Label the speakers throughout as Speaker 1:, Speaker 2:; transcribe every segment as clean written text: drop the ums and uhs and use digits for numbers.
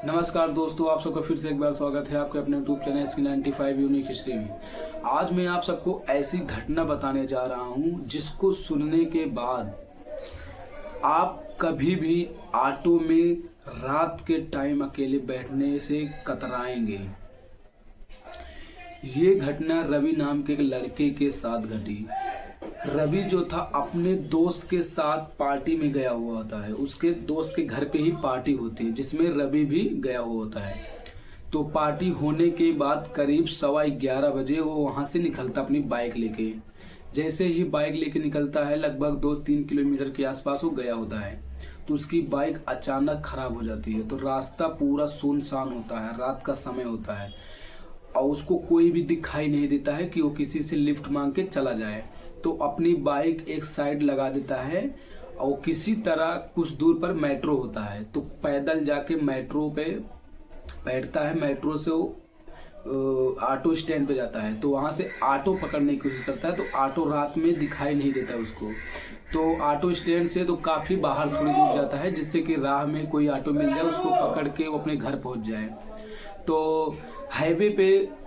Speaker 1: नमस्कार दोस्तों, आप सबका फिर से एक बार स्वागत है आपके अपने YouTube channel SK95 unique history में। आज मैं आप सबको ऐसी घटना बताने जा रहा हूं जिसको सुनने के बाद आप कभी भी ऑटो में रात के टाइम अकेले बैठने से कतराएंगे। ये घटना रवि नाम के एक लड़के के साथ घटी। रवि जो था अपने दोस्त के साथ पार्टी में गया हुआ होता है। उसके दोस्त के घर पे ही पार्टी होती है जिसमें रवि भी गया हुआ होता है। तो पार्टी होने के बाद करीब 11:15 बजे वो वहां से निकलता अपनी बाइक लेके। जैसे ही बाइक लेके निकलता है लगभग 2-3 किलोमीटर के आसपास वो गया होता है तो उसकी बाइक अचानक खराब हो जाती है। तो रास्ता पूरा सुनसान होता है, रात का समय होता है और उसको कोई भी दिखाई नहीं देता है कि वो किसी से लिफ्ट मांग के चला जाए। तो अपनी बाइक एक साइड लगा देता है और किसी तरह कुछ दूर पर मेट्रो होता है तो पैदल जाके मेट्रो पे बैठता है। मेट्रो से वो ऑटो स्टैंड पे जाता है तो वहां से ऑटो पकड़ने की कोशिश करता है। तो ऑटो रात में दिखाई नहीं देता है उसको। तो ऑटो स्टैंड से तो काफी बाहर थोड़ी दूर जाता है जिससे कि राह में कोई ऑटो मिल जाए, उसको पकड़ के वो अपने घर पहुंच जाए। तो हाईवे पे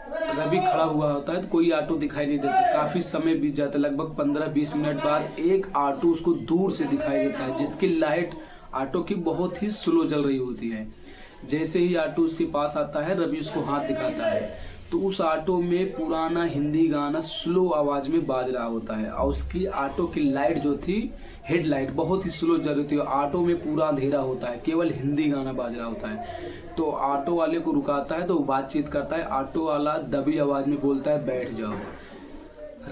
Speaker 1: रवि खड़ा हुआ होता है तो कोई ऑटो दिखाई नहीं देता। काफी समय बीत जाता है, लगभग 15-20 मिनट बाद एक ऑटो उसको दूर से दिखाई देता है जिसकी लाइट ऑटो की बहुत ही स्लो जल रही होती है। जैसे ही ऑटो उसके पास आता है रवि उसको हाथ दिखाता है तो उस ऑटो में पुराना हिंदी गाना स्लो आवाज में बाज रहा होता है और उसकी ऑटो की लाइट जो थी हेडलाइट बहुत ही स्लो जल रही थी। ऑटो में पूरा अंधेरा होता है, केवल हिंदी गाना बाज रहा होता है। तो ऑटो वाले को रुकाता है तो बातचीत करता है। ऑटो वाला दबी आवाज में बोलता है बैठ जाओ।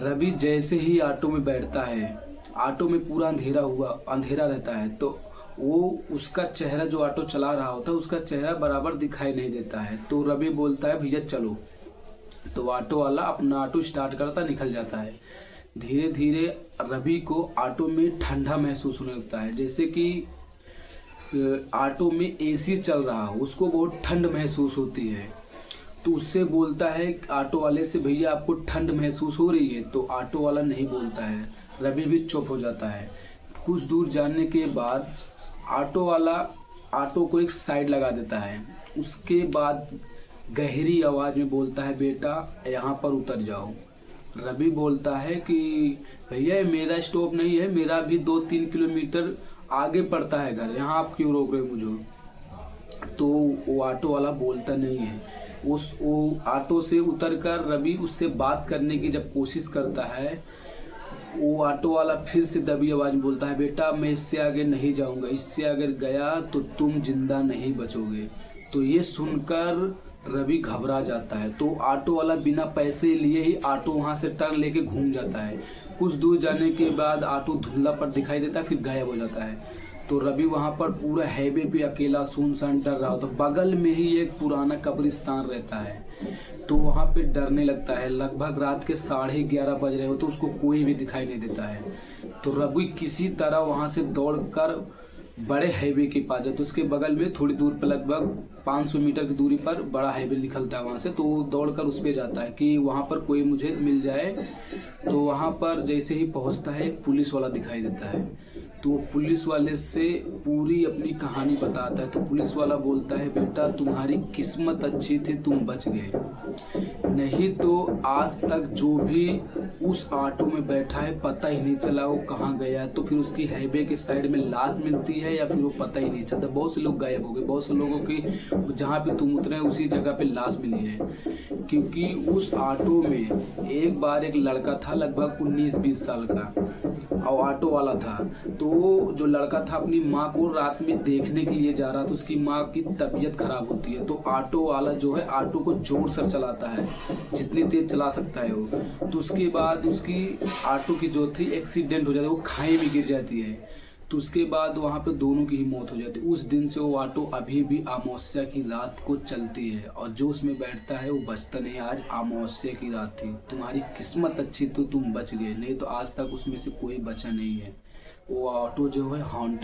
Speaker 1: रवि जैसे ही ऑटो में बैठता है, ऑटो में पूरा अंधेरा रहता है तो वो उसका चेहरा जो ऑटो चला रहा होता है उसका चेहरा बराबर दिखाई नहीं देता है। तो रवि बोलता है भैया चलो। तो ऑटो वाला अपना ऑटो स्टार्ट करता निकल जाता है। धीरे धीरे रवि को ऑटो में ठंडा महसूस होने लगता है, जैसे कि ऑटो में एसी चल रहा हो, उसको बहुत ठंड महसूस होती है। तो उससे बोलता है ऑटो वाले से भैया आपको ठंड महसूस हो रही है? तो ऑटो वाला नहीं बोलता है, रवि भी चुप हो जाता है। कुछ दूर जाने के बाद ऑटो वाला ऑटो को एक साइड लगा देता है। उसके बाद गहरी आवाज में बोलता है बेटा यहाँ पर उतर जाओ। रवि बोलता है कि भैया मेरा स्टॉप नहीं है, मेरा भी 2-3 किलोमीटर आगे पड़ता है घर, यहाँ आप क्यों रोक रहे हो मुझे? तो वो ऑटो वाला बोलता नहीं है। वो ऑटो से उतरकर रवि उससे बात करने की जब कोशिश करता है वो ऑटो वाला फिर से दबी आवाज में बोलता है बेटा मैं इससे आगे नहीं जाऊंगा, इससे अगर गया तो तुम जिंदा नहीं बचोगे। तो ये सुनकर रवि घबरा जाता है। तो ऑटो वाला बिना पैसे लिए ही ऑटो वहां से टर्न लेके घूम जाता है। कुछ दूर जाने के बाद ऑटो धुंधला पर दिखाई देता है, फिर गायब हो जाता है। तो रवि वहां पर पूरा हाईवे पे अकेला सुनसान डर रहा होता है। बगल में ही एक पुराना कब्रिस्तान रहता है तो वहां पे डरने लगता है। लगभग रात के 11:30 बज रहे हो तो उसको कोई भी दिखाई नहीं देता है। तो रवि किसी तरह वहां से दौड़कर बड़े हाईवे के पास जाता है। तो उसके बगल में थोड़ी दूर पर लगभग 500 मीटर की दूरी पर बड़ा हाईवे निकलता है वहां से। तो वो दौड़कर उस पे जाता है कि वहां पर कोई मुझे मिल जाए। तो वहां पर जैसे ही पहुंचता है एक पुलिस वाला दिखाई देता है तो वो पुलिस वाले से पूरी अपनी कहानी बताता है। तो पुलिस वाला बोलता है बेटा तुम्हारी किस्मत अच्छी थी, तुम बच गए, नहीं तो आज तक जो भी उस ऑटो में बैठा है पता ही नहीं चला वो कहाँ गया। तो फिर उसकी हाईवे के साइड में लाश मिलती है या फिर वो पता ही नहीं चलता। बहुत से लोग गायब हो गए, बहुत से लोगों की जहाँ पे तुम उतरे उसी जगह पे लाश मिली है। क्योंकि उस ऑटो में एक बार एक लड़का था लगभग 19-20 साल का और ऑटो वाला था। तो जो लड़का था अपनी माँ को रात में देखने के लिए जा रहा था। उसकी माँ की तबीयत खराब होती है तो ऑटो वाला जो है ऑटो को जोर से चलाता है, जितनी तेज चला सकता है वो। तो उसके बाद उसकी ऑटो की जो थी एक्सीडेंट हो जाती है, वो खाई में गिर जाती है। तो उसके बाद वहां पे दोनों की ही मौत हो जाती है। उस दिन से वो ऑटो अभी भी अमावस्या की रात को चलती है और जो उसमें बैठता है वो बचता नहीं। आज अमावस्या की रात थी, तुम्हारी किस्मत अच्छी तो तुम बच गए, नहीं तो आज तक उसमें से कोई बचा नहीं है। वो ऑटो जो है हॉन्टेड